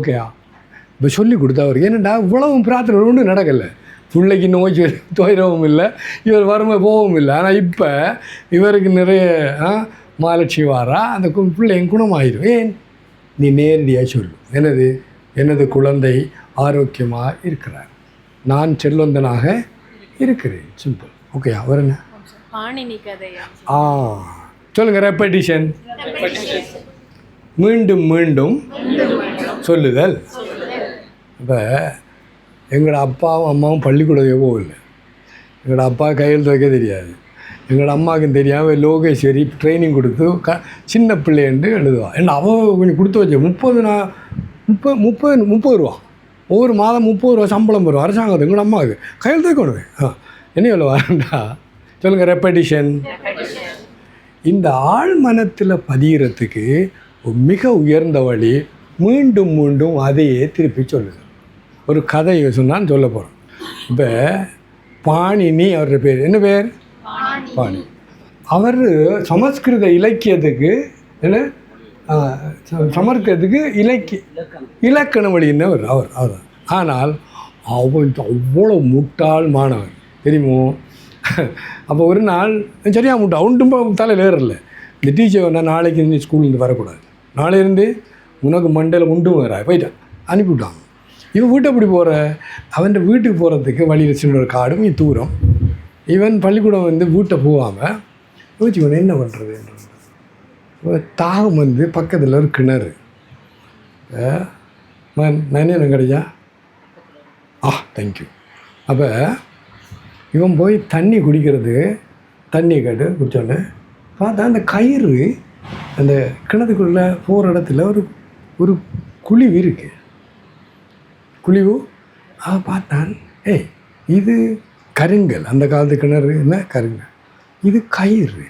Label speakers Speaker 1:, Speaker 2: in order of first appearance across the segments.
Speaker 1: ஓகேயா இப்போ சொல்லி கொடுத்தவர் ஏன்னாண்டா இவ்வளவும் பிரார்த்தனை ஒன்றும் நடக்கலை. பிள்ளைக்கு நோய் துயரவும் இல்லை, இவர் வறுமை போகவும் இல்லை. ஆனால் இப்போ இவருக்கு நிறைய மகாலட்சுமி வாரா, அந்த பிள்ளைங்க குணமாயிடும். ஏன் நீ நேரடியாக சொல்லு, எனது குழந்தை ஆரோக்கியமாக இருக்கிறார், நான் செல்வந்தனாக இருக்கிறேன். சிம்பிள். ஓகே. அவர் என்ன சொல்லுங்கள். ரெப்படிஷன், மீண்டும் மீண்டும் சொல்லுதல். இப்போ எங்களோட அப்பாவும் அம்மாவும் பள்ளிக்கூடம் போகல. எங்களோட அப்பா கையில் துவைக்க தெரியாது, எங்களோட அம்மாவுக்கும் தெரியாமல் லோகேஸ்வரி ட்ரைனிங் கொடுத்து சின்ன பிள்ளைன்ட்டு எழுதுவாள். ஏன்னா அவள் கொஞ்சம் கொடுத்து வச்ச 30 ரூபா ஒவ்வொரு மாதம் 30 ரூபா சம்பளம் வரும் அரசாங்கத்துக்கு. எங்களோட அம்மாவுக்கு கையில் துவைக்கணும். என்ன எவ்வளோ வரண்டா சொல்லுங்கள். ரெப்படிஷன். இந்த ஆழ் மனத்தில் பதிகிறதுக்கு மிக உயர்ந்த வழி மீண்டும் மீண்டும் அதையே திருப்பி சொல்லுது. ஒரு கதையை சொன்னான்னு சொல்ல போகிறோம். இப்போ பாணினி அவரோட பேர் என்ன பேர்? பாணி. அவர் சமஸ்கிருத இலக்கியத்துக்கு என்ன சமஸ்கிருதத்துக்கு இலக்கண வழியினவர் அவர். ஆனால் அவன் அவ்வளோ முட்டாள் மாணவன் தெரியுமோ. அப்போ ஒரு நாள் சரியாக முட்டா ஒன்றும் தலையில் ஏறல. இந்த டீச்சர் வேணா நாளைக்கு இருந்து ஸ்கூல்லேருந்து வரக்கூடாது, நாளையிலேருந்து உனக்கு மண்டையில் உண்டும் வர போயிட்டான், அனுப்பிவிட்டாங்க. இவன் வீட்டை எப்படி போகிற? அவன் வீட்டுக்கு போகிறதுக்கு வழியில் சின்ன ஒரு காடும் தூரம். இவன் பள்ளிக்கூடம் வீட்டை போகாமல் யோசிச்சு இவன் என்ன பண்ணுறது. தாகம் பக்கத்தில் ஒரு கிணறு. என்ன கிடைச்சா தேங்க்யூ. அப்போ இவன் போய் தண்ணி குடிக்கிறது, தண்ணி கேட்டு குடித்தோன்னே பார்த்தா அந்த கயிறு அந்த கிணத்துக்குள்ளே போகிற இடத்துல ஒரு குழிவு இருக்குது. குழிவு பார்த்தான். இது கருங்கல், அந்த காலத்து கிணறு என்ன கருங்கல், இது கயிறு,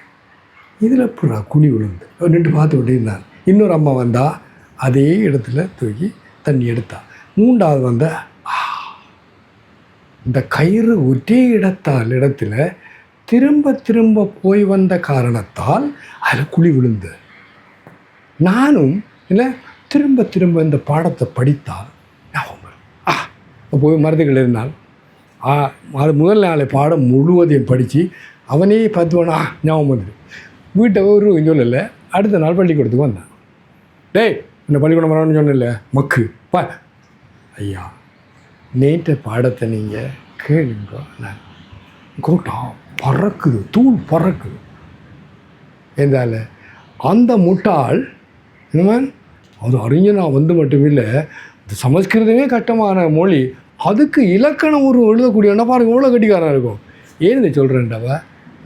Speaker 1: இதில் எப்படா குழி விழுந்து நின்று பார்த்து விட்டுருந்தான். இன்னொரு அம்மா வந்தால் அதே இடத்துல தூக்கி தண்ணி எடுத்தா. மூன்றாவது வந்த இந்த கயிறு ஒரே இடத்துல திரும்ப திரும்ப போய் வந்த காரணத்தால் அதில் குழி விழுந்து. நானும் இல்லை திரும்ப திரும்ப இந்த பாடத்தை படித்தால் போய் மருந்துகள் இருந்தால் அது முதல் நாளை பாடம் முழுவதையும் படித்து அவனே பார்த்துவானா ஞாபகம் வந்துடு. வீட்டை ஒரு சொல்லலை. அடுத்த நாள் பள்ளிக்கூடத்துக்கு வந்தான். டேய் இந்த பள்ளிக்கூடம் வரணும்னு சொன்னல மக்கு பா ஐயா, நேற்ற பாடத்தை நீங்கள் கேளுங்க. நான் கூட்டம் பறக்குது, தூள் பறக்குது. என்றால் அந்த முட்டாள் என்னமன் அது அறிஞனா மட்டும் இல்லை, சமஸ்கிருதமே கஷ்டமான மொழி, அதுக்கு இலக்கணம் ஒரு எழுதக்கூடியவனா பாருங்கள் எவ்வளோ கட்டிக்காரனாக இருக்கும். ஏன் இதை சொல்கிறேன்டவ,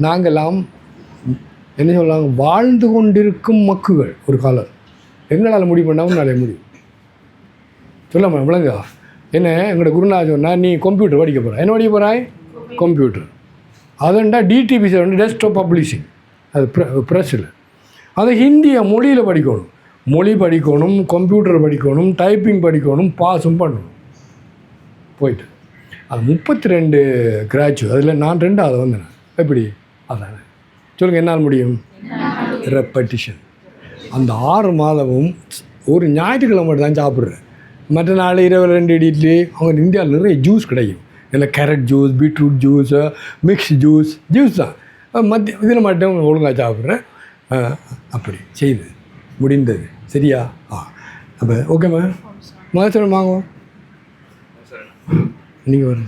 Speaker 1: நாங்கள்லாம் என்ன சொல்கிறாங்க, வாழ்ந்து கொண்டிருக்கும் மக்குகள் ஒரு காலம். எங்களால் முடிவு பண்ணாமல் நாளே முடியும் சொல்லாம விளங்கா. என்ன எங்களோட குருநாதர் சொன்னால் நீ கம்ப்யூட்டர் படிக்க போகிற. என்ன படிக்க போகிறாய்? கம்ப்யூட்டர். அதண்டா டிடிபிசி டெஸ்க்டாப் பப்ளிஷிங், அது ப்ரெஸ்ஸில். அதை ஹிந்தியை மொழியில் படிக்கணும், மொழி படிக்கணும், கம்ப்யூட்டர் படிக்கணும், டைப்பிங் படிக்கணும், பாஸும் பண்ணணும். போயிட்டு அது 32 கிராஜுவேட், அதில் நான் 2வது வந்தேன். எப்படி? அதானே சொல்லுங்கள், என்னால் முடியும். ரெப்படிஷன். அந்த 6 மாதமும் ஒரு ஞாயிற்றுக்கிழமை மட்டும் தான் சாப்பிட்றேன். மற்ற நாள் 22 இட்லி. அவங்க இந்தியாவில் நிறைய ஜூஸ் கிடைக்கும், இல்லை carrot juice, beetroot juice, mix juice தான். இதில் மட்டும் ஒழுங்காக சாப்பிட்றேன். அப்படி செய்து முடிந்தது. சரியா? அப்போ ஓகேம்மா, மகேஸ்வரன் வாங்குவோம். நீங்கள்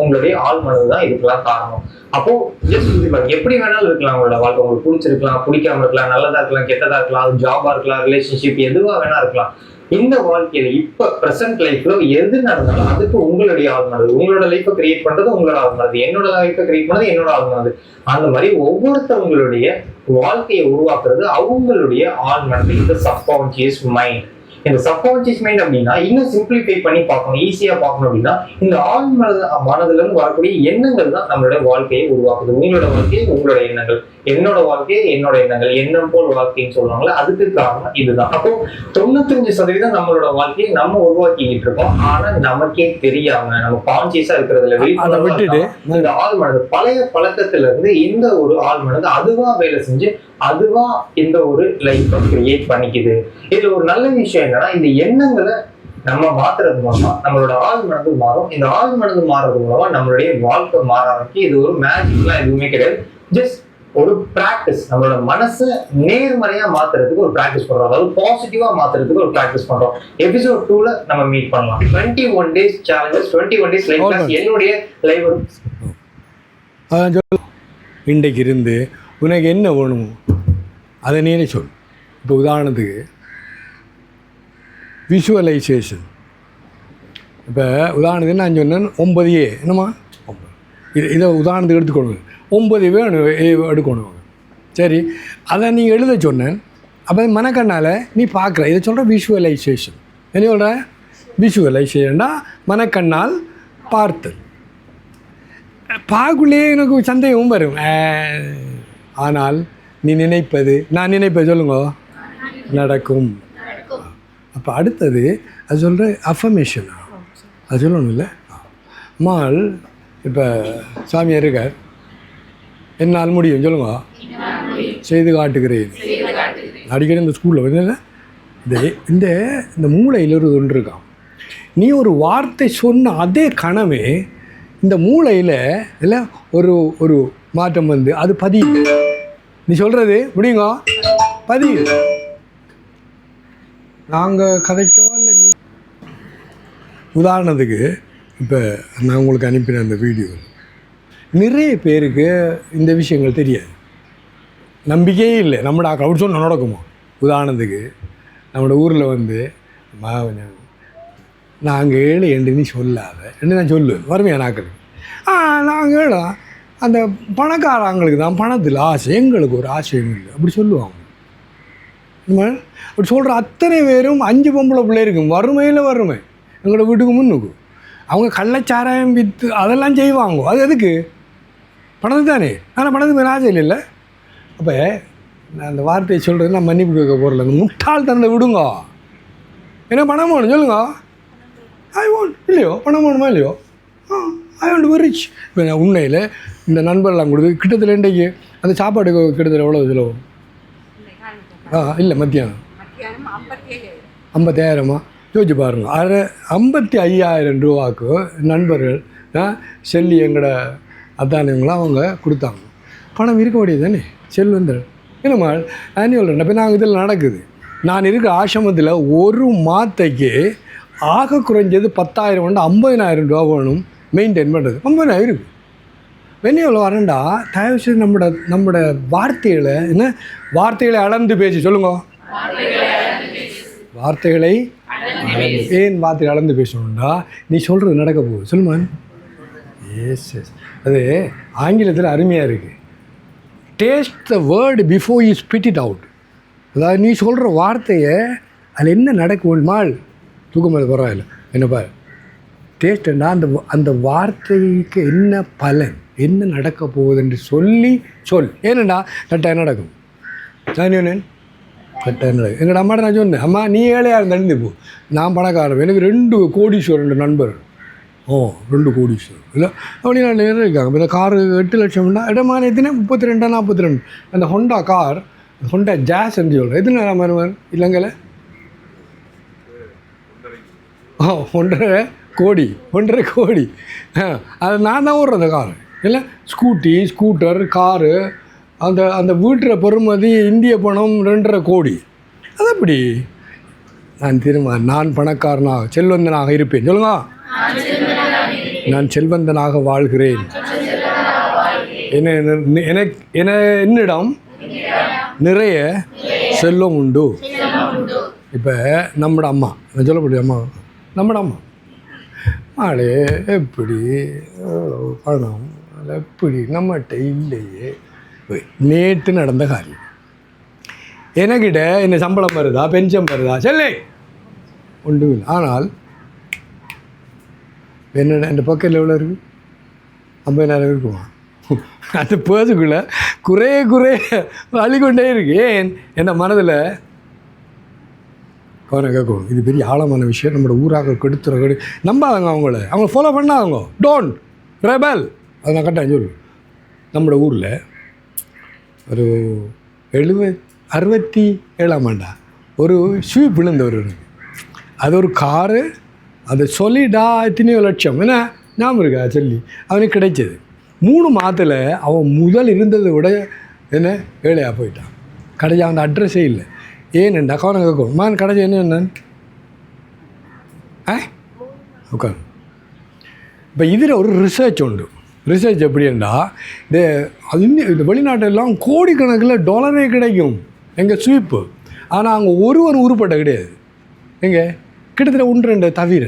Speaker 2: உங்களுடைய ஆள் மனது தான் இதுக்கெல்லாம் காரணம். அப்போ எப்படி வேணாலும் இருக்கலாம் உங்களோட வாழ்க்கை. உங்களுக்கு பிடிச்சிருக்கலாம், பிடிக்காம இருக்கலாம், நல்லதா இருக்கலாம், கெட்டதா இருக்கலாம், அது ஜாபா இருக்கலாம், ரிலேஷன்ஷிப் எதுவா வேணா இருக்கலாம். இந்த வாழ்க்கையில இப்ப பிரசன்ட் லைஃப்ல எது நடந்தாலும் அதுக்கு உங்களுடைய ஆள் மனது. உங்களோட லைஃபை கிரியேட் பண்றது உங்களோட ஆள் மனது, என்னோட லைஃபை கிரியேட் பண்றது என்னோட ஆள் மனது. அந்த மாதிரி ஒவ்வொருத்தவங்களுடைய வாழ்க்கையை உருவாக்குறது அவங்களுடைய ஆள் மனது. இந்த சப்கான்சியஸ் மைண்ட். இந்த சப்கான்சியஸ் மைண்ட் அப்படின்னா இன்னும் சிம்பிளிஃபை பண்ணி பார்க்கணும், ஈஸியா பார்க்கணும் அப்படின்னா இந்த ஆள் மனதுல இருந்து வரக்கூடிய எண்ணங்கள் தான் நம்மளோட வாழ்க்கையை உருவாக்குது. உங்களோட வாழ்க்கை உங்களோட எண்ணங்கள், என்னோட வாழ்க்கை என்னோட எண்ணங்கள், எண்ணம் போல் வாழ்க்கைன்னு சொல்லுவாங்களே, அதுக்கு காரணம் இதுதான். அப்போ 95% நம்மளோட வாழ்க்கையை நம்ம உருவாக்கிக்கிட்டு இருக்கோம். ஆனா நமக்கே தெரியாம நம்ம கான்சியஸா இருக்கிறதுல விட்டுட்டு இந்த ஆள் மனது பழைய பழக்கத்துல இருந்து இந்த ஒரு ஆள் மனது அதுவா வேலை செஞ்சு அதுவா இந்த ஒரு லைஃப்பை கிரியேட் பண்ணிக்குது. இதுல ஒரு நல்ல விஷயம் என்னன்னா, இந்த எண்ணங்களை நம்ம மாத்துறது மூலமா நம்மளோட ஆள் மனது மாறும். இந்த ஆள் மனது மாறுறது மூலமா நம்மளுடைய வாழ்க்கை மாற ஆரம்பிக்கும். இது ஒரு மேஜிக்லாம் எதுவுமே கிடையாது. ஜஸ்ட் ஒரு பிராக்டிஸ். நம்மளோட மனசை நேர்மறையா மாத்துறதுக்கு ஒரு பிராக்டிஸ் பண்றோம். அதாவது பாசிட்டிவா மாத்துறதுக்கு ஒரு பிராக்டிஸ் பண்றோம். எபிசோட் 2ல நம்ம மீட் பண்ணலாம். 21 days challenges, 21 days life class என்னுடைய லைவ்.
Speaker 1: அதான் சொல்ல, இன்றைக்கு இருந்து உனக்கு என்ன வேணும் அதை நீனே சொல். இப்போ உதாரணத்துக்கு விஷுவலைசேஷன். இப்போ உதாரணத்துக்கு நான் சொன்னேன் 9A என்னம்மா 9 இதை உதாரணத்துக்கு எடுத்துக்கொள்ளுங்க. 9 வேணும் எடுக்கணும். சரி, அதை நீ எழுத சொன்னேன். அப்போ மனக்கண்ணால் நீ பார்க்குற இதை சொல்கிற விஷுவலைசேஷன். என்ன சொல்கிற? விஷுவலைசேஷன்னா மனக்கண்ணால் பார்த்தல். பார்க்குள்ளே எனக்கு சந்தேகமும் வரும். ஆனால் நீ நினைப்பது, நான் நினைப்பது சொல்லுங்க நடக்கும். அப்போ அடுத்தது அது சொல்கிற அஃபர்மேஷனா அது சொல்லணும் இல்லை. அம்மாள் இப்போ சாமியார் இருக்கார், என்னால் முடியும் சொல்லுங்க, செய்து காட்டுகிறேன். அடிக்கடி இந்த ஸ்கூலில் வந்து இந்த இந்த மூளையில் ஒரு ஒன்று இருக்கான். நீ ஒரு வார்த்தை சொன்ன அதே கணமே இந்த மூளையில் இல்லை ஒரு ஒரு மாற்றம் வந்து அது பதியுது. நீ சொல்கிறது முடியுங்க பதியுது. நாங்கள் கதைக்கவோ இல்லை. நீ உதாரணத்துக்கு இப்போ நான் உங்களுக்கு அனுப்பின அந்த வீடியோ நிறைய பேருக்கு இந்த விஷயங்கள் தெரியாது. நம்பிக்கையே இல்லை. நம்மளோட அப்படி சொன்ன நடக்குமோ. உதாரணத்துக்கு நம்மளோட ஊரில் வந்து நாங்கள் ஏழு என்று நீ சொல்லாத என்று நான் சொல்லுவேன் வறுமையான ஆக்களுக்கு. நாங்கள் ஏழா அந்த பணக்காரங்களுக்கு தான் பணத்தில் ஆசை, எங்களுக்கு ஒரு ஆசையும் இல்லை அப்படி சொல்லுவாங்க. அப்படி சொல்கிற அத்தனை பேரும் 5 பொம்பளை பிள்ளை இருக்கும். வறுமையில் வறுமை எங்களோட வீட்டுக்கு முன்னுக்கு. அவங்க கள்ளச்சாராயம் விற்று அதெல்லாம் செய்வாங்க. அது எதுக்கு? பணத்துக்கு தானே. ஆனால் பணத்துக்கு மேலே ஆசை இல்லை. அப்போ நான் அந்த வார்த்தையை சொல்கிறது நான் மன்னிப்பு கேட்க போகிறல. அந்த முட்டாள் தந்தை விடுங்க. ஏன்னா பணம் வேணும் சொல்லுங்க. ஐ வாண்ட் இல்லையோ பணம் வேணுமா இல்லையோ ஐ வாண்ட் வெரி ரிச். இப்போ நான் உண்மையில் இந்த நண்பர்லாம் கொடுத்து கிட்டத்தட்ட இன்றைக்கு அந்த சாப்பாடுக்கு கிட்டத்தட்ட எவ்வளோ செலவு? இல்லை மத்தியானம் 55,000 யோசிச்சு பாருங்க. 55,000 ரூபாய்க்கு நண்பர்கள் செல்லி எங்களோட அத்தானவங்களாம் அவங்க கொடுத்தாங்க. பணம் இருக்க முடியாது தானே செல்வந்தர். என்னம்மா ஆனுவல் ரெண்டு. இப்போ நாங்கள் இதில் நடக்குது. நான் இருக்கிற ஆசிரமத்தில் ஒரு மாத்தைக்கு ஆக குறைஞ்சது 10,000 கொண்டு 50,000 ரூபா வேணும் மெயின்டைன் பண்ணுறது. 50,000 இருக்குது. வெண்ணியவில் வரண்டா தயவுசெய்து நம்மளோட வார்த்தைகளை என்ன வார்த்தைகளை அளந்து பேசி சொல்லுங்க. வார்த்தைகளை ஏன் வார்த்தைகளை அளந்து பேசணும்டா நீ சொல்கிறது நடக்க போகுது சொல்லுமான். எஸ் எஸ் அது ஆங்கிலத்தில் அருமையாக இருக்குது. Taste the word before you spit it out. அதாவது நீ சொல்கிற வார்த்தையை அதில் என்ன நடக்கும் மாள் தூக்கம் மேலே பரவாயில்ல என்னப்பா டேஸ்ட்டுன்னா அந்த வார்த்தைக்கு என்ன பலன் என்ன நடக்க போகுதுன்னு சொல். ஏனண்டா கட்டாயம் நடக்கும். நான் கட்டாயம் நடக்கும். எங்களோட அம்மாட்ட நான் சொன்னேன், அம்மா நீ ஏழையாக இருந்தாலும் போ, நான் பணக்காரன். எனக்கு 2 கோடீஸ்வரன் நண்பர். 2 கோடீஸ்வரன் இல்லை அப்படி நான் நேரம் இருக்காங்க. இப்போ இந்த காரு 8 லட்சம்னா இடமான எத்தனை 32 42. அந்த ஹொண்டா கார் ஹொண்டா ஜாஸ் என்று சொல்கிறேன். எத்தனை நேரம் வருவார் இல்லைங்கள? 1.5 கோடி. அது நான் தான் ஓடுறேன் அந்த காரு இல்லை. ஸ்கூட்டர் காரு அந்த வீட்டில் பெறுமதி இந்திய பணம் 2.5 கோடி. அது அப்படி நான் பணக்காரனாக செல்வந்தனாக இருப்பேன் சொல்லுங்க. நான் செல்வந்தனாக வாழ்கிறேன். என்னிடம் நிறைய செல்வம் உண்டு. இப்போ நம்மட அம்மா நான் சொல்லக்கூடிய அம்மா நம்மட அம்மா ஆளே எப்படி பணம் எப்படி நம்மகிட்ட இல்லையே. நேற்று நடந்த காரியம். எனக்கிட்ட என்ன சம்பளம் வருதா பென்ஷன் வருதா செல்லே ஒன்றும் இல்லை. ஆனால் என்னடா இந்த பக்கத்தில் எவ்வளோ இருக்குது? 50,000 இருக்குமா? அந்த பேசுக்குள்ளே குறைய அழிக்கொண்டே இருக்கு. ஏன் என்ன மனதில் கவனம் கேட்கணும். இது பெரிய ஆழமான விஷயம். நம்மளோட ஊராக கெடுத்துற நம்பாதங்க. அவங்கள ஃபாலோ பண்ணாதவங்க. Don't rebel. அதை நான் கரெக்டாக சொல்லு. நம்மளோட ஊரில் ஒரு 67 ஒரு ஸ்வீப் விழுந்தவர் இருக்கு. அது ஒரு காரு, அது சொல்லிடா எத்தனையோ லட்சம் என்ன ஞாபகம் இருக்கா சொல்லி அவனுக்கு கிடைச்சது. 3 மாதத்தில் அவன் முதல் இருந்ததை விட என்ன ஏழையாக போயிட்டான். கடைசி அவன் அட்ரஸே இல்லை. ஏனெண்டா கவனம் கேட்கும் மான் கடைசி என்ன உட்காந்து. இப்போ இதில் ஒரு ரிசர்ச் உண்டு. ரிசர்ச் எப்படின்னா இந்த வெளிநாட்டெல்லாம் கோடிக்கணக்கில் டாலரே கிடைக்கும் எங்கள் ஸ்வீப்பு. ஆனால் அங்கே ஒருவர் உருப்பட்ட கிடையாது. எங்கே கிட்டத்தட்ட 1-2 தவிர.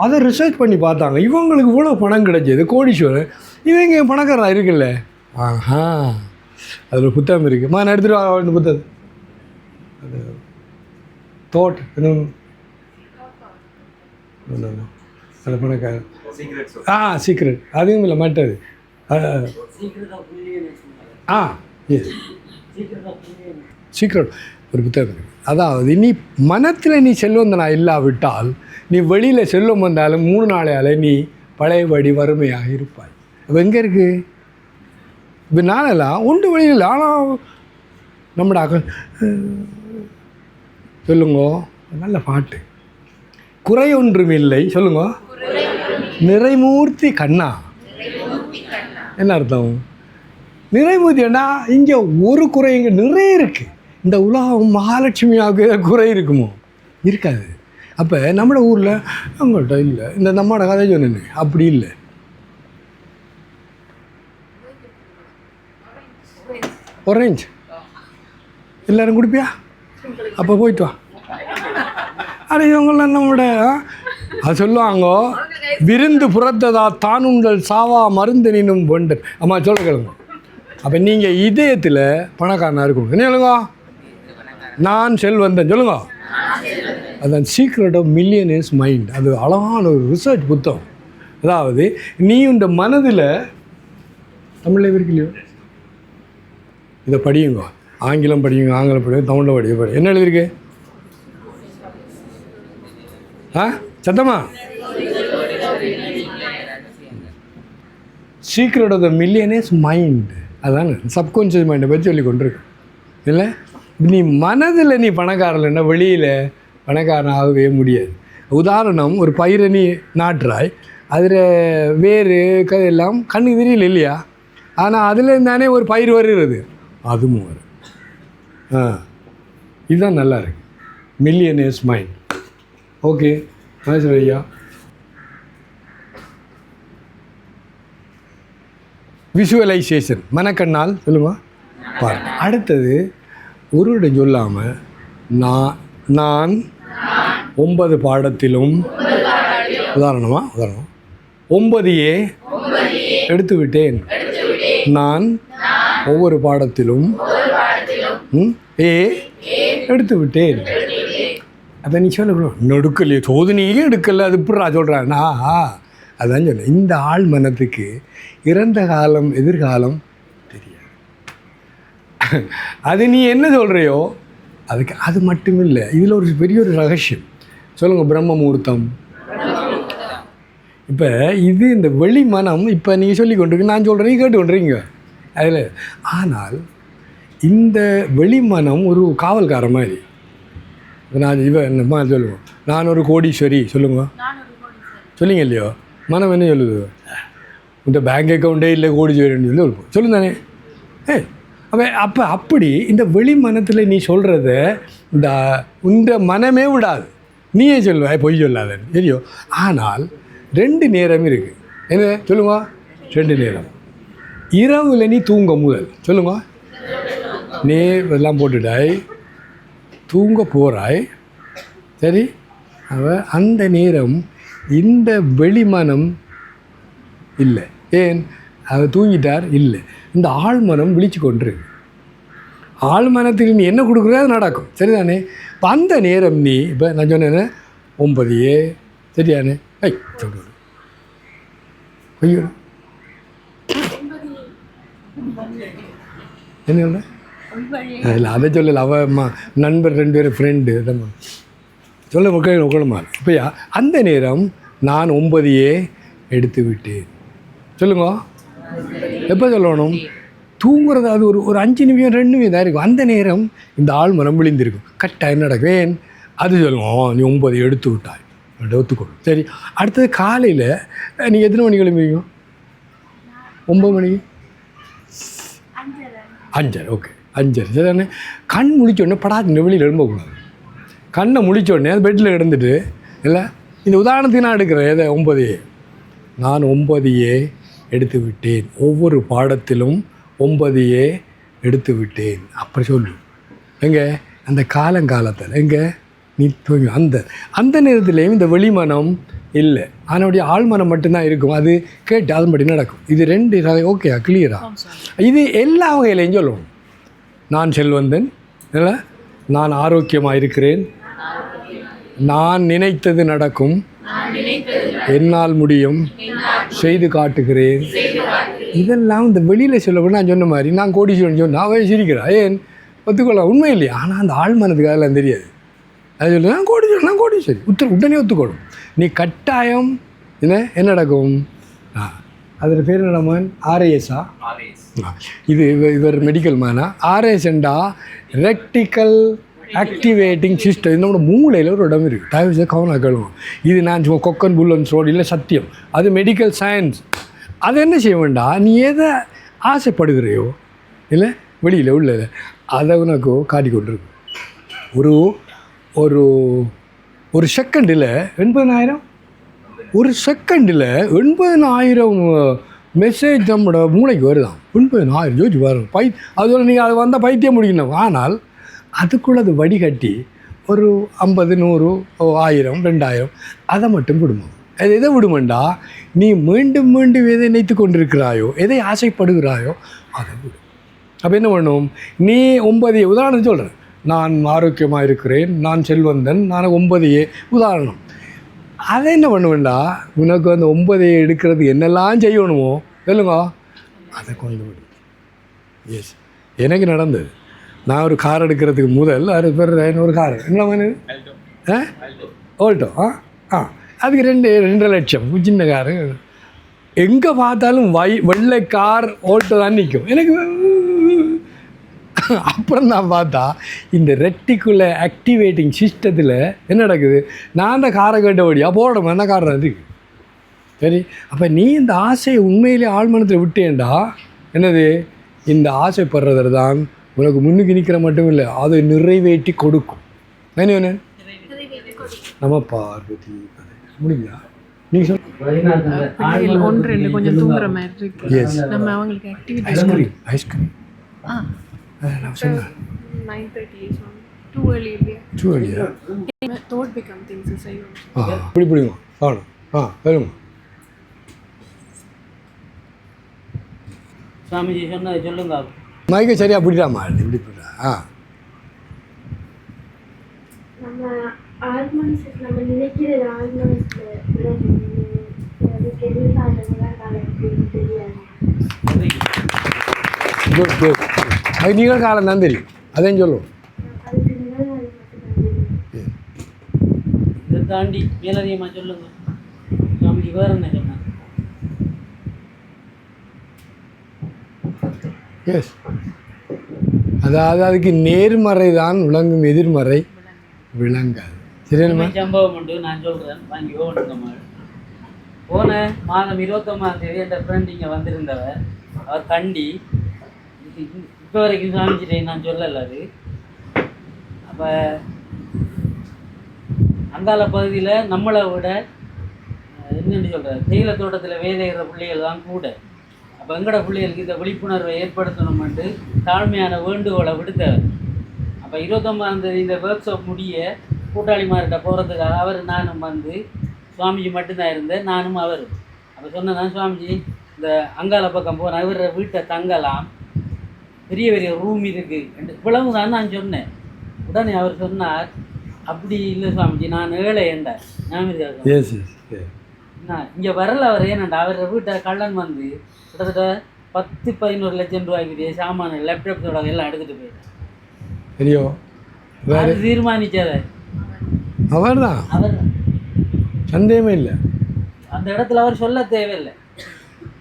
Speaker 1: அதை ரிசர்ச் பண்ணி பார்த்தாங்க. இவங்களுக்கு இவ்வளோ பணம் கிடைச்சது, கோடீஸ்வரர். இவங்க பணக்காரா இருக்குல்ல. ஆஹா, அதில் புத்தகம் இருக்குது. நான் எடுத்துகிட்டு இந்த புத்தகம் அது தோட் அது பணக்காரர் சீக்ரெட் அதுவும் இல்லை மற்றது சீக்ரெட் ஒரு புத்தகம் இருக்குது. அதாவது நீ மனத்தில் நீ செல்வந்தனா இல்லாவிட்டால் நீ வெளியில் செல்வம் வந்தாலும் 3 நாளையால் நீ பழையபடி வறுமையாக இருப்பாய். இப்போ எங்கே இருக்குது? இப்போ நானெல்லாம் ஒன்று வெளியில். ஆனால் நம்மட சொல்லுங்க, நல்ல பாட்டு. குறை ஒன்றும் இல்லை சொல்லுங்க. நிறைமூர்த்தி கண்ணா. என்ன அர்த்தம்? நிறைமூர்த்தி அண்ணா இங்கே ஒரு குறை, இங்கே நிறைய இருக்குது. இந்த உலகம் மகாலட்சுமியாக குறை இருக்குமோ? இருக்காது. அப்போ நம்மளோட ஊரில் நம்மள்கிட்ட இல்லை. இந்த நம்மளோட கதை சொன்னேன்னு அப்படி இல்லை. ஆரஞ்சு எல்லோரும் குடிப்பியா? அப்போ போயிட்டு வா. அட இவங்களாம் நம்மளோட அது சொல்லுவாங்க, விருந்து புறத்ததா தானுங்கள் சாவா மருந்தனினும் ஒன்று. அம்மா சொல்ல கேளுங்க. அப்போ நீங்கள் இதயத்தில் பணக்காரனாக இருக்கணும். என்ன சொல்லுங்க? நான் செல்வந்தன் சொல்லுங்க. அதான் சீக்ரெட் ஆஃப் மில்லியனர்ஸ் மைண்ட். அது அழகான ஒரு ரிசர்ச் புத்தகம். அதாவது நீ இந்த மனதில் தமிழில் இருக்கலையோ இதை படியுங்க. ஆங்கிலம் படியுங்க, ஆங்கிலம் படியுங்க, தமிழில் படிக்க என்ன எழுதியிருக்கு? சத்தமா? Secret of the millionaires mind. அதான் சப்கான்ஷியஸ் மைண்டை பற்றி சொல்லி கொண்டிருக்கு இல்லை. நீ மனதில் நீ பணக்காரன்னா வெளியில் பணக்காரனாகவே முடியாது. உதாரணம், ஒரு பயிரை நீ நாட்டுறாய், அதில் வேறு எல்லாம் கண்ணுக்கு தெரியல இல்லையா? ஆனால் அதில் இருந்தானே ஒரு பயிர் வருகிறது, அதுவும் வரும். இதுதான் நல்லா இருக்கு மில்லியனர்ஸ் மைண்ட். ஓகே மகேஸ்வர ஐயா, விஷுவலைசேஷன் மனக்கண்ணால் சொல்லுங்க பாரு. அடுத்தது ஒரு இடம் சொல்லாமல் நான் 9 பாடத்திலும் உதாரணம் 9A எடுத்து விட்டேன். நான் ஒவ்வொரு பாடத்திலும் A எடுத்து விட்டேன். அதை நீ சொல்லணும். இன்னும் எடுக்கலையே, சோதனையே எடுக்கலை, அது இப்படா சொல்கிறான்னா அதான் சொல்ல. இந்த ஆள் மனத்துக்கு இறந்த காலம் எதிர்காலம் தெரியாது. அது நீ என்ன சொல்கிறையோ அதுக்கு அது மட்டும் இல்லை. இதில் ஒரு பெரிய ஒரு ரகசியம் சொல்லுங்கள். பிரம்ம முகூர்த்தம். இப்போ இது இந்த வெளி மனம் இப்போ நீங்கள் சொல்லி கொண்டிருக்கு, நான் சொல்கிறேன், நீ கேட்டு கொண்டிருக்கீங்க அதில். ஆனால் இந்த வெளி மனம் ஒரு காவல்கார மாதிரி. நான் என்னம்மா சொல்லுவோம், நான் ஒரு கோடீஸ்வரி சொல்லுங்க, சொல்லிங்க இல்லையோ? மனம் என்ன சொல்லுது? இந்த பேங்க் அக்கௌண்ட்டே இல்லை கோடீஸ்வரின்னு சொல்லி சொல்லுவோம், சொல்லுங்க தானே? அப்படி இந்த வெளி மனத்தில் நீ சொல்கிறத இந்த மனமே விடாது. நீயே சொல்லுவ, பொய் சொல்லாதன்னு தெரியும். ஆனால் 2 நேரம் இருக்குது. என்ன சொல்லுங்க? 2 நேரம். இரவில் நீ தூங்க முதல் சொல்லுங்க, நீ இதெல்லாம் போட்டுட்டாய், தூங்க போகிறாய், சரி? அந்த நேரம் இந்த வெளிமனம் இல்லை. ஏன்? அவர் தூங்கிட்டார் இல்லை. இந்த ஆழ்மனம் விழிச்சு கொண்டிருக்கு. ஆழ்மனத்துக்கு நீ என்ன கொடுக்குறோ அது நடக்கும், சரிதானே? இப்போ அந்த நேரம் நீ இப்போ நான் சொன்னேன் 9A சரியானே? சொல்லுவது ஐயோ என்ன சொல்ல இல்லை, அதை சொல்லலை. அவ நண்பர் 2 பேர் ஃப்ரெண்டு சொல்ல உட்காருமா. இப்போயா அந்த நேரம் நான் 9A எடுத்து விட்டேன் சொல்லுங்க. எப்போ சொல்லணும்? தூங்குறது அது ஒரு 5 நிமிஷம் 2 நிமிஷம் தான் இருக்கும். அந்த நேரம் இந்த ஆழ்மனம் விழிந்திருக்கும். கட்டாயம் நடக்குவேன் அது சொல்லுவோம், நீ 9 எடுத்து விட்டாய் ஒத்துக்கொள்ளும். சரி, அடுத்தது காலையில் நீங்கள் எத்தனை மணிக்கு எழும்புவீங்க? 9 மணிக்கு 5:30. ஓகே 5:30. சரிதானே? கண் முழிச்சோடனே படாது வெளியில் எழும்பக்கூடாது. கண்ணை முழிச்சோடனே அது பெட்டில் கிடந்துட்டு இல்லை, இந்த உதாரணத்துக்கு நான் எடுக்கிறேன். எதை 9 நான் 9 எடுத்து விட்டேன், ஒவ்வொரு பாடத்திலும் 9 எடுத்து விட்டேன் அப்படி சொல்லு. எங்கே அந்த காலங்காலத்தில் எங்கே நீ தூங்கி அந்த நேரத்துலேயும் இந்த வெளிமனம் இல்லை, அதனுடைய ஆழ்மனம் மட்டும்தான் இருக்கும். அது கேட்டு அதன்படி நடக்கும். இது 2 ஓகே கிளியரா? இது எல்லா வகையிலையும் சொல்லுவோம். நான் செல்வந்தன் இல்லை, நான் ஆரோக்கியமாக இருக்கிறேன், நான் நினைத்தது நடக்கும், என்னால் முடியும், செய்து காட்டுகிறேன். இதெல்லாம் இந்த வெளியில் சொல்லப்போ நான் சொன்ன மாதிரி நான் கோடீஸ்வரன் சொன்னால் அவன் சிரிக்கிறான். ஏன் ஒத்துக்கொள்ள உண்மை இல்லையா? ஆனால் அந்த ஆழ்மனத்துக்கு அதெல்லாம் தெரியாது. அது சொல்லி நான் கோடீஸ்வரி உடனே ஒத்துக்கணும். நீ கட்டாயம் என்ன நடக்கும்? அதில் பேர் என்னமன் RASஆ? இது இவர் மெடிக்கல் மேனா? RASண்டா ரெக்டிக்கல் ஆக்டிவேட்டிங் சிஸ்டம். இதோட மூளையில் ஒரு இடம் இருக்குது. தயவு கவனம் கழுவும். இது நான் சும்மா கொக்கன் புல்லன் ரோடு இல்லை, சத்தியம். அது மெடிக்கல் சயின்ஸ். அது என்ன செய்ய வேண்டாம், நீ எதை ஆசைப்படுகிறையோ இல்லை வெளியில் உள்ள அதை உனக்கு காட்டிக்கொண்டிருக்கு. ஒரு ஒரு செகண்டில் 80,000 ஒரு செகண்டில் 80,000 மெசேஜ் நம்மளோட மூளைக்கு வருதான். 80,000 ஜோதி வரும் அதோட நீங்கள் அது வந்தால் பைத்தியம் முடிக்கணும். ஆனால் அதுக்குள்ளே அது வடிகட்டி ஒரு 50, 100, 1000, 2000 அதை மட்டும் விடுமா. அது எதை விடுமெண்டா, நீ மீண்டும் மீண்டும் எதை நினைத்து கொண்டிருக்கிறாயோ, எதை ஆசைப்படுகிறாயோ அதை விடும். அப்போ என்ன பண்ணும், நீ 9 உதாரணம் சொல்கிறேன், நான் ஆரோக்கியமாக இருக்கிறேன், நான் செல்வந்தன், நான் 9 உதாரணம். அதை என்ன பண்ணுவேண்டா, உனக்கு அந்த 9 எடுக்கிறதுக்கு என்னெல்லாம் செய்யணுமோ சொல்லுங்க, அதை கொண்டு விடும். எஸ், எனக்கு நடந்தது. நான் ஒரு கார் எடுக்கிறதுக்கு முதல் 6 பேர் ஒரு கார் என்ன வேணும், ஓல்டோ. அதுக்கு 2.5 லட்சம் சின்ன காரு. எங்கே பார்த்தாலும் வெள்ளை கார் ஓல்டோ தான் நிற்கும். எனக்கு அப்புறம் நான் பார்த்தா இந்த ரெட்டிக்குள்ள ஆக்டிவேட்டிங் சிஸ்டத்தில் என்ன நடக்குது, நான் அந்த காரை கேட்டபடியாக போடணும், அந்த கார் தான் இருக்குது. சரி, அப்போ நீ இந்த ஆசையை உண்மையிலே ஆழ்மனத்தில் விட்டேன்டா என்னது, இந்த ஆசைப்படுறது தான் உனக்கு முன்னுக்கு நிற்கிற மட்டும் இல்லை, அதை நிறைவேற்றி கொடுக்கும். என்ன நம்ம பார்வதி முடியுதா? நீங்கள் சொல்லுங்கள்.
Speaker 3: 1-2 கொஞ்சம் தூங்குற மாதிரி இருக்கு. நம்ம அவங்களுக்கு ஆக்டிவிட்டி
Speaker 1: ஐஸ்கிரீம் நான் சொன்னேன்
Speaker 3: 9:30 is too early.
Speaker 1: Too early.
Speaker 3: Thought become things is I
Speaker 1: இப்படி பிடிங்க ஆகணும். சொல்லுங்க.
Speaker 4: சாமிஜி சொன்னது சொல்லுங்க.
Speaker 1: மைக்க சரியா பிடிடாமா, இப்படி பிடிடா.
Speaker 5: நம்ம ஆழ்மனசுக்கு நம்ம நினைக்கிறது ஆழ்மனசுல அதுக்கு எதிர்காலம் தெரியாது.
Speaker 1: Good good. அது நிகழ்காலம் தான் தெரியும், அதையும் சொல்லுவோம்.
Speaker 5: அதுக்கு நிகழ்காலம் மட்டும்தான்.
Speaker 4: இதை தாண்டி மேலதிகமாக சொல்லுங்க சாமிஜி. வேற என்ன சொன்னாங்க?
Speaker 1: எஸ், அதாவது அதுக்கு நேர்மறை தான் விளங்கும், எதிர்மறை விளங்காது. சரியா?
Speaker 4: சம்பவம் உண்டு, நான் சொல்கிறேன், வாங்கி ஓடுங்க. போன மாதம் 29ஆம் தேதி என் ஃப்ரெண்ட் இங்கே வந்திருந்தவர், அவர் கண்டி இப்போ வரைக்கும் சாமிச்சிட்டே நான் சொல்லலை. அது அப்போ அங்கால பகுதியில் நம்மளை விட என்னென்னு சொல்கிறார், தேயிலை தோட்டத்தில் வேலைகிற பிள்ளைகள் தான் கூட. அப்போ எங்களோட பிள்ளைகளுக்கு இந்த விழிப்புணர்வை ஏற்படுத்தணுமென்று தாழ்மையான வேண்டுகோளை விடுத்தவர். அப்போ 29ஆம் தேதி இந்த ஒர்க் ஷாப் முடிய கூட்டாளிமார்கிட்ட போகிறதுக்காக அவர் நானும் வந்து, சுவாமிஜி மட்டும்தான் இருந்தேன், நானும் அவரும். அப்போ சொன்னேன், சுவாமிஜி இந்த அங்கால பக்கம் போகிறேன், அவர வீட்டை தங்கலாம், பெரிய பெரிய ரூம் இருக்குது, இவ்வளவு தான் நான் சொன்னேன். உடனே அவர் சொன்னார், அப்படி இல்லை சுவாமிஜி, நான் ஏழை என்றார். நான் இங்கே வரல அவர், ஏனண்டா அவர் வீட்டை கள்ளன் வந்து கிட்டத்தட்ட 10-11 லட்சம் ரூபாய்க்கு சாமான லேப்டாப்ஸோட எல்லாம் எடுத்துகிட்டு போயிட்டேன்.
Speaker 1: தெரியும்,
Speaker 4: தீர்மானிச்சதை
Speaker 1: அவர் தான்,
Speaker 4: அவர்
Speaker 1: சந்தேகமே இல்லை.
Speaker 4: அந்த இடத்துல அவர் சொல்ல தேவையில்லை.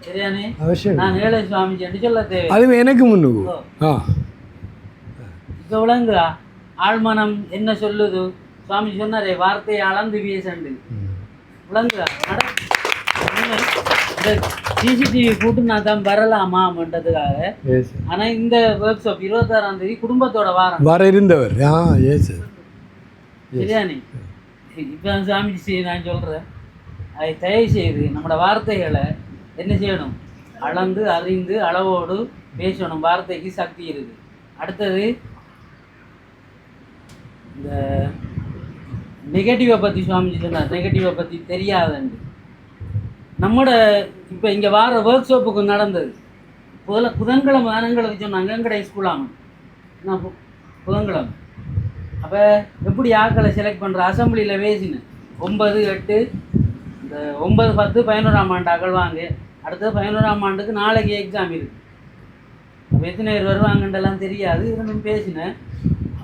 Speaker 4: சரியானே?
Speaker 1: அவசியம்
Speaker 4: நான் ஏழை சுவாமிஜி சொல்ல தேவை.
Speaker 1: அதுவும் எனக்கு முன்னுக்கு ஆ
Speaker 4: இப்போ விளங்குதா? ஆழ்மனம் என்ன சொல்லுது? சுவாமி சொன்னாரே, வார்த்தையை அளந்து வீசண்டு. விளங்குதா? உண்மை. இந்த சிசிடிவி கூட்டு நான் தான் வரலாமான்றதுக்காக. ஆனால் இந்த ஒர்க் ஷாப் 26ஆம் தேதி குடும்பத்தோட
Speaker 1: வர இருந்தவர்
Speaker 4: சரியானே? இப்போ சாமிஜி நான் சொல்கிறேன், அதை தயவு செய்து நம்மளோட வார்த்தைகளை என்ன செய்யணும்? அளந்து அறிந்து அளவோடு பேசணும். வார்த்தைக்கு சக்தி இருக்குது. அடுத்தது இந்த நெகட்டிவை பற்றி சுவாமிஜி சொன்னார், நெகட்டிவை பற்றி தெரியாதுன்னு. நம்மளோட இப்போ இங்கே வார ஒர்க் ஷாப்புக்கு நடந்தது புதன்கிழமை தானங்களுக்கு சொன்னாங்க. எங்கட ஸ்கூலாம நான் புதன்கிழமை. அப்போ எப்படி ஆக்களை செலக்ட் பண்ணுற அசம்பிளியில் பேசினேன். 9, 8 இந்த 9, 10, 11ஆம் ஆண்டு ஆக்கள் வாங்க. அடுத்தது 11ஆம் ஆண்டுக்கு நாளைக்கு எக்ஸாம் இருக்குது. அப்போ எத்தனை பேர் வருவாங்கன்றெல்லாம் தெரியாது. இதெல்லாம் பேசினேன்.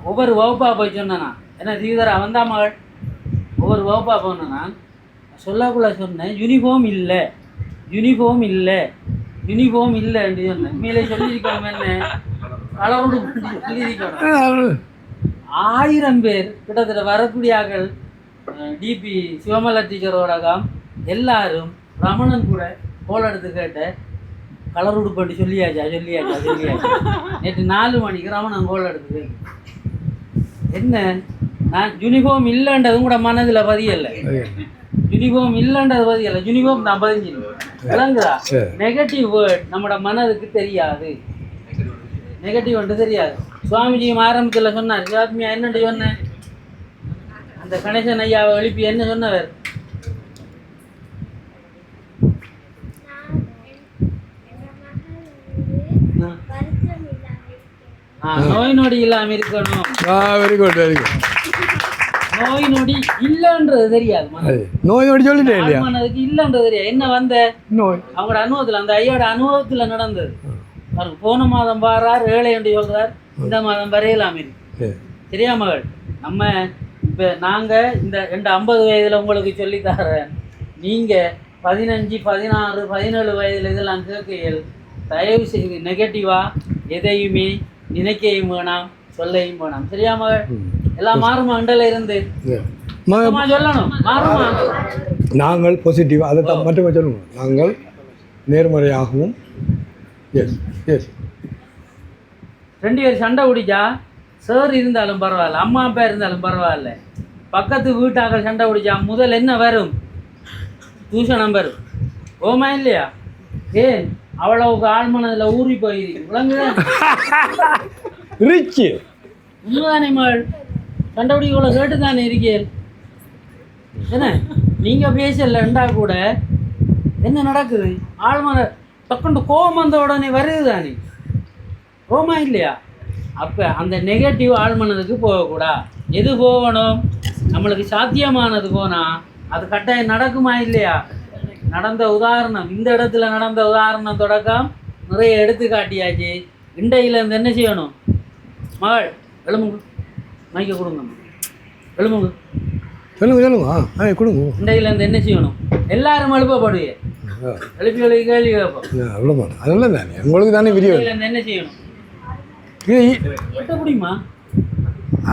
Speaker 4: ஒவ்வொரு வகுப்பாக போய் சொன்னேன். ஏன்னா தீவிர வந்தா மகள் ஒவ்வொரு வகுப்பாக போனேன்னா சொல்லக்குள்ள சொன்னேன், யூனிஃபார்ம் இல்லை இல்லைன்னு சொன்னேன். மேலே சொல்லியிருக்கணும், என்ன கலரோடு சொல்லியிருக்கணும். 1000 பேர் கிட்டத்தட்ட வரக்கூடியாக்கள் டிபி சிவமலா டீச்சரோடகம் எல்லாரும் ரமணன் கூட கோல் எடுத்து கேட்ட கலர் உடுப்பட்டு சொல்லியாச்சா. நேற்று 4 மணிக்கு ரமணன் கோல் எடுத்து என்ன நான் யூனிஃபார்ம் இல்லைன்றதும் கூட மனதில் பதியலை. யூனிஃபார்ம் இல்லைன்றது பதியலை, யூனிஃபார்ம் நான் பதிஞ்சிருக்கேன். விளங்குதா? நெகட்டிவ் வேர்ட் நம்மளோட மனதுக்கு தெரியாது. நெகட்டிவ் தெரியாது. சுவாமிஜியும் ஆரம்பத்தில் சொன்னார், சிவாத்மியா என்னண்டு சொன்னேன், அந்த கணேசன் ஐயாவை எழுப்பி என்ன சொன்னவர்? நோய் நொடி இல்லாமல் இருக்கணும்.
Speaker 1: Very good very good.
Speaker 4: நோய் நொடி இல்லைன்றது தெரியாது.
Speaker 1: நோய் நொடி சொல்லிட்டேன் இல்லையா?
Speaker 4: மனதுக்கு இல்லைன்றது தெரியாது. என்ன வந்த நோய் அவங்களோட அனுபவத்தில், அந்த ஐயோட அனுபவத்தில் நடந்தது. அவருக்கு போன மாதம் பாரார், ஏழை என்று சொல்கிறார், இந்த மாதம் வரையலாம் இருக்கு. சரியா மகள்? நம்ம இப்போ நாங்கள் இந்த 50 வயதில் உங்களுக்கு சொல்லித்தரேன். நீங்கள் 15, 16, 17 வயதில் இதெல்லாம் கேட்கையில் தயவு செய்து நெகட்டிவாக எதையுமே நினைக்கையும் வேணாம், சொல்லையும் வேணாம். சரியா மகள்? எல்லாம் மாறுமா? அண்டல இருந்து சொல்லணும் மாறுமா?
Speaker 1: நாங்கள் பாசிட்டிவ், அதை மட்டுமே சொல்லணும். நாங்கள் நேர்மறையாகவும். எஸ் எஸ்
Speaker 4: 2 பேர் சண்டை பிடிச்சா சார் இருந்தாலும் பரவாயில்ல, அம்மா அப்பா இருந்தாலும் பரவாயில்ல, பக்கத்து வீட்டாக்கள் சண்டை பிடிச்சா முதல் என்ன வரும்? தூஷணம் வரும். ஓமா இல்லையா? ஏன் அவ்வளவுக்கு ஆழ்மனதில் ஊறி போயிருக்கு. விளங்குதா?
Speaker 1: ரிச்
Speaker 4: உண்மைதானே மகள்? சண்டை பிடிக்கல கேட்டு தானே இருக்கீள். என்ன நீங்கள் பேசலண்டா கூட என்ன நடக்குது? ஆழ்மன டக்குண்டு கோபம் வந்த உடனே வருது தானே. கோமா இல்லையா? அப்போ அந்த நெகட்டிவ் ஆழ்மனதுக்கு போகக்கூடாது. எது போகணும்? நம்மளுக்கு சாத்தியமானது போனால் அது கட்டாயம் நடக்குமா இல்லையா? நடந்த உதாரணம், இந்த இடத்துல நடந்த உதாரணம் தொடக்கம் நிறைய எடுத்து காட்டியாச்சு. இண்டையிலேருந்து என்ன செய்யணும்? மகள் எழுமுங்க, மைக்க கொடுங்க, எழுமுங்க,
Speaker 1: சொல்லுங்க கொடுங்க.
Speaker 4: இண்டையிலேருந்து என்ன செய்யணும்? எல்லாரும் எழுப்பப்படுவீங்க. எழுப்பி எழுப்பி கேள்வி கேட்போம்.
Speaker 1: அதெல்லாம் தானே உங்களுக்கு தானே வீடியோ.
Speaker 4: என்ன செய்யணும்? எட்ட முடியுமா?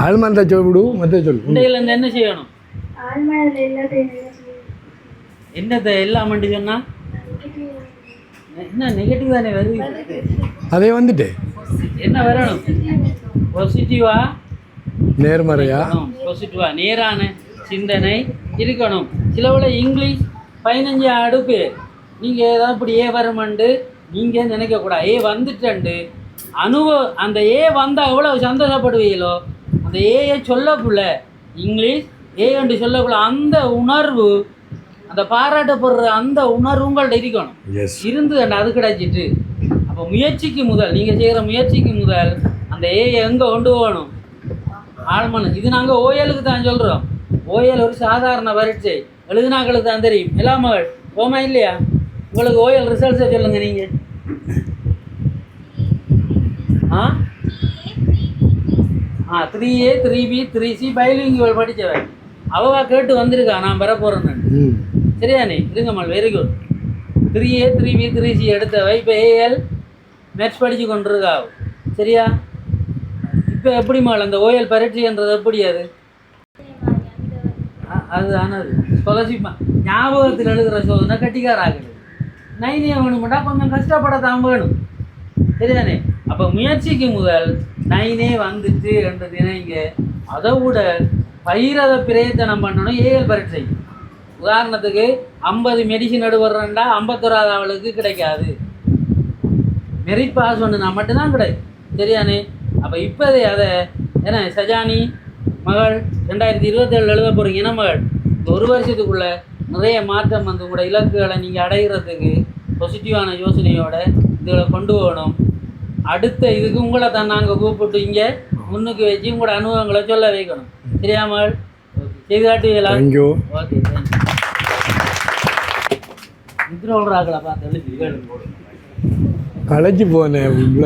Speaker 1: ஆழ்மனத்தை சொல்லிவிடு, மற்ற சொல்லு.
Speaker 4: இண்டையிலேருந்து என்ன செய்யணும்? என்னத்தை எல்லாம் மட்டும் சொன்னா என்ன நெகட்டிவ் தானே வருது.
Speaker 1: அதே வந்துட்டு
Speaker 4: என்ன வரணும்? பாசிட்டிவா,
Speaker 1: நேர்மறையா,
Speaker 4: பாசிட்டிவா நேரான சிந்தனை இருக்கணும். சிலவுல இங்கிலீஷ் 15 அடுப்பு நீங்கள் ஏதாவது இப்படி வருமண்டு நீங்கள் நினைக்கக்கூடாது. வந்துட்டண்டு அந்த வந்தால் எவ்வளோ சந்தோஷப்படுவீங்களோ, அந்த சொல்லக்குள்ள இங்கிலீஷ் என்று சொல்லக்குள்ள அந்த உணர்வு, அந்த பாராட்டப்படுற அந்த உணர்வு உங்கள்கிட்ட இருக்கணும். இருந்து அது கிடைச்சிட்டு அப்போ முயற்சிக்கு முதல், நீங்கள் செய்கிற முயற்சிக்கு முதல் அந்த எங்கே கொண்டு போகணும்? ஆழ்மனம். இது நாங்கள் ஓயலுக்கு தான் சொல்கிறோம். ஓயல் ஒரு சாதாரண பரீட்சை, எழுதினாக்களுக்கு தான் தெரியும். எல்லாம் மகள் போமா இல்லையா? உங்களுக்கு ஓயல் ரிசல்ட்ஸை சொல்லுங்கள் நீங்கள். 3A 3B 3C பைலிங்குவல் படித்தவன் அவள் கேட்டு வந்திருக்கா, நான் பெற போகிறேன்னு. சரியானே? இருங்க மல், very good. 3A 3B 3C எடுத்தவை இப்போ ஏஎல் மேத்ஸ் படித்து கொண்டிருக்காவும் சரியா. இப்போ எப்படி மாள் அந்த ஓஎல் பரீட்சைன்றது எப்படி அது அது ஆனது ஸ்காலர்ஷிப் ஞாபகத்தில் எழுதுகிற சோதனை கட்டிக்கார ஆகுது. 9A வேணுமெண்டா கொஞ்சம் கஷ்டப்படத்தான் வேணும் சரிதானே. அப்போ முயற்சிக்கு முதல் 9A வந்துட்டு என்ற தினைங்க அதை விட பயிரத பிரயத்தனம் பண்ணணும் ஏஎல் பரீட்சை. உதாரணத்துக்கு 50 மெடிசின் எடுவர்றா 51வது அவளுக்கு கிடைக்காது. மெரிட் பாஸ் பண்ணுனா மட்டும்தான் கிடைக்கும் சரியானே. அப்போ இப்போதே அதை ஏன்னா சஜானி மகள் 2027 எழுத போகிறீங்க என்ன மகள் இந்த ஒரு வருஷத்துக்குள்ளே நிறைய மாற்றம் வந்து உங்களோட இலக்குகளை நீங்கள் அடைகிறதுக்கு பாசிட்டிவான யோசனையோட இதுகளை கொண்டு போகணும். அடுத்த இதுக்கு உங்களை தான் நாங்கள் கூப்பிட்டு இங்கே முன்னுக்கு வச்சு உங்களோட அனுபவங்களை சொல்ல வைக்கணும் சரியா மகள். செய்து காட்டுவீங்களா?
Speaker 1: தேங்க்யூ.
Speaker 4: Okay thank you. நித்ரோல்றாக்களை பார்த்து எழுதி
Speaker 1: களைச்சி போனேன் உள்ள